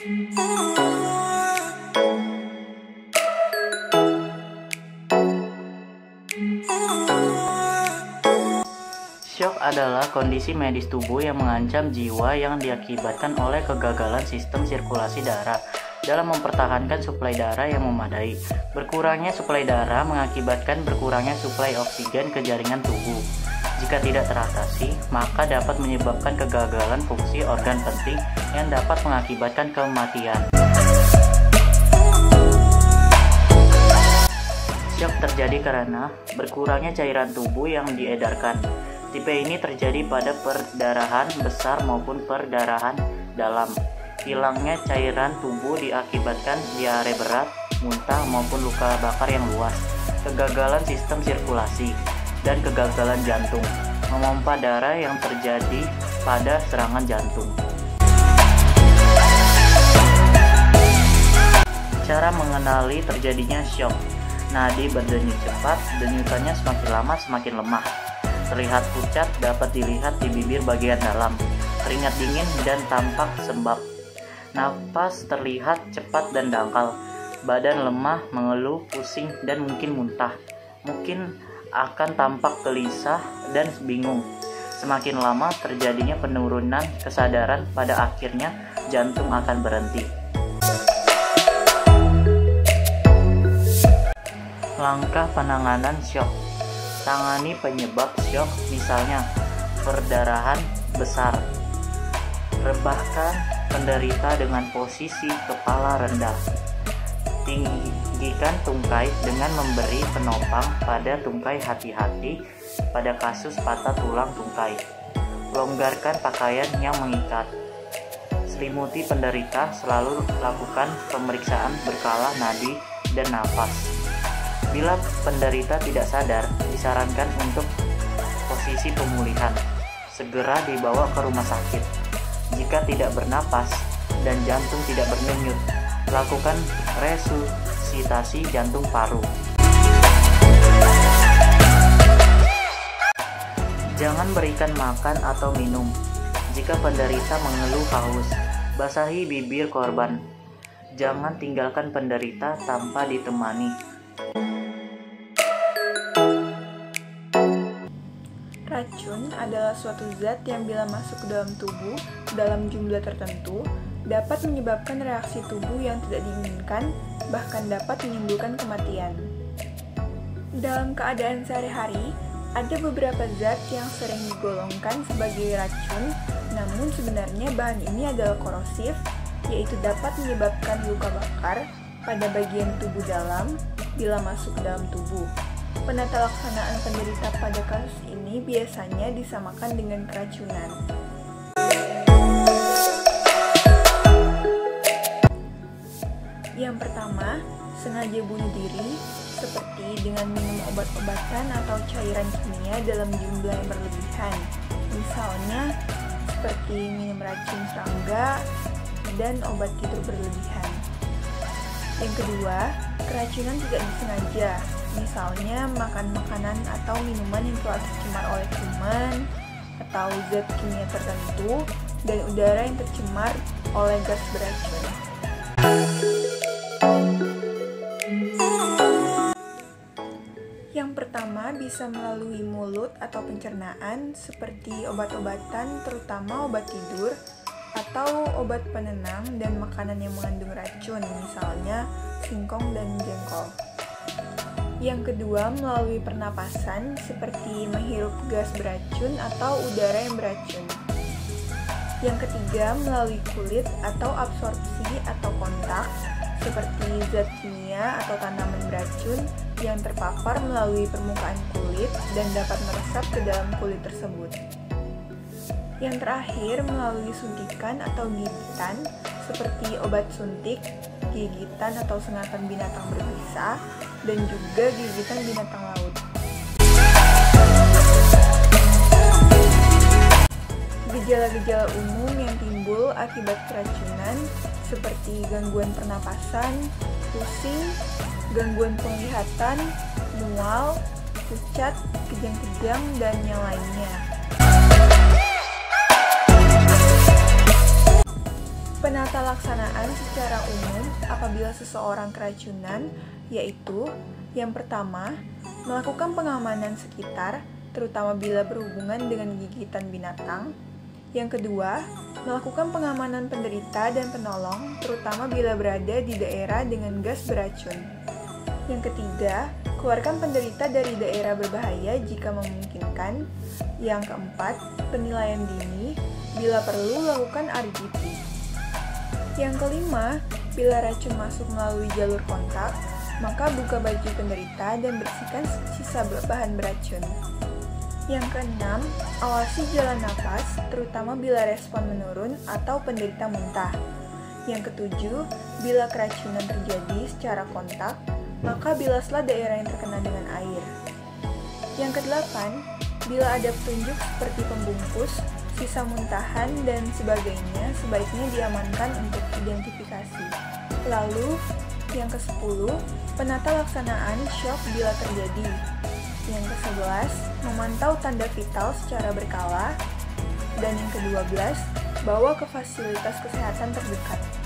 Syok adalah kondisi medis tubuh yang mengancam jiwa yang diakibatkan oleh kegagalan sistem sirkulasi darah dalam mempertahankan suplai darah yang memadai. Berkurangnya suplai darah mengakibatkan berkurangnya suplai oksigen ke jaringan tubuh. Jika tidak teratasi, maka dapat menyebabkan kegagalan fungsi organ penting yang dapat mengakibatkan kematian. Syok terjadi karena berkurangnya cairan tubuh yang diedarkan. Tipe ini terjadi pada perdarahan besar maupun perdarahan dalam. Hilangnya cairan tubuh diakibatkan diare berat, muntah maupun luka bakar yang luas, kegagalan sistem sirkulasi, dan kegagalan jantung, memompa darah yang terjadi pada serangan jantung. Cara mengenali terjadinya syok. Nadi berdenyut cepat, denyutannya semakin lama semakin lemah. Terlihat pucat, dapat dilihat di bibir bagian dalam. Keringat dingin dan tampak sembab. Napas terlihat cepat dan dangkal. Badan lemah, mengeluh, pusing, dan mungkin muntah. Mungkin akan tampak gelisah dan bingung. Semakin lama terjadinya penurunan kesadaran, pada akhirnya jantung akan berhenti. Langkah penanganan syok. Tangani penyebab syok, misalnya perdarahan besar. Rebahkan penderita dengan posisi kepala rendah. Tinggikan tungkai dengan memberi penopang pada tungkai hati-hati pada kasus patah tulang tungkai. Longgarkan pakaian yang mengikat. Selimuti penderita, selalu lakukan pemeriksaan berkala nadi dan napas. Bila penderita tidak sadar, disarankan untuk posisi pemulihan. Segera dibawa ke rumah sakit. Jika tidak bernapas dan jantung tidak berdenyut, lakukan resusitasi jantung paru. Jangan berikan makan atau minum. Jika penderita mengeluh haus, basahi bibir korban. Jangan tinggalkan penderita tanpa ditemani. Racun adalah suatu zat yang bila masuk ke dalam tubuh dalam jumlah tertentu dapat menyebabkan reaksi tubuh yang tidak diinginkan, bahkan dapat menimbulkan kematian. Dalam keadaan sehari-hari, ada beberapa zat yang sering digolongkan sebagai racun, namun sebenarnya bahan ini adalah korosif, yaitu dapat menyebabkan luka bakar pada bagian tubuh dalam bila masuk ke dalam tubuh. Penata laksanaan penderita pada kasus ini biasanya disamakan dengan keracunan. Yang pertama, sengaja bunuh diri, seperti dengan minum obat-obatan atau cairan kimia dalam jumlah yang berlebihan. Misalnya, seperti minum racun serangga dan obat tidur berlebihan. Yang kedua, keracunan tidak disengaja. Misalnya makan makanan atau minuman yang telah tercemar oleh kuman atau zat kimia tertentu dan udara yang tercemar oleh gas beracun. Yang pertama bisa melalui mulut atau pencernaan seperti obat-obatan, terutama obat tidur atau obat penenang dan makanan yang mengandung racun, misalnya singkong dan jengkol. Yang kedua, melalui pernapasan seperti menghirup gas beracun atau udara yang beracun. Yang ketiga, melalui kulit atau absorpsi atau kontak seperti zat kimia atau tanaman beracun yang terpapar melalui permukaan kulit dan dapat meresap ke dalam kulit tersebut. Yang terakhir, melalui suntikan atau gigitan seperti obat suntik, gigitan atau sengatan binatang berbisa, dan juga gigitan binatang laut. Gejala-gejala umum yang timbul akibat keracunan seperti gangguan pernapasan, pusing, gangguan penglihatan, mual, pucat, kejang-kejang, dan yang lainnya. Penata Penata laksanaan secara umum apabila seseorang keracunan, yaitu yang pertama, melakukan pengamanan sekitar, terutama bila berhubungan dengan gigitan binatang. Yang kedua, melakukan pengamanan penderita dan penolong, terutama bila berada di daerah dengan gas beracun. Yang ketiga, keluarkan penderita dari daerah berbahaya jika memungkinkan. Yang keempat, penilaian dini, bila perlu lakukan RGP. Yang kelima, bila racun masuk melalui jalur kontak, maka buka baju penderita dan bersihkan sisa bahan beracun. Yang keenam, awasi jalan napas, terutama bila respon menurun atau penderita muntah. Yang ketujuh, bila keracunan terjadi secara kontak, maka bilaslah daerah yang terkena dengan air. Yang kedelapan, bila ada petunjuk seperti pembungkus, sisa muntahan, dan sebagainya, sebaiknya diamankan untuk identifikasi. Lalu, yang ke-10, penata laksanaan shock bila terjadi. Yang ke-11, memantau tanda vital secara berkala. Dan yang ke-12, bawa ke fasilitas kesehatan terdekat.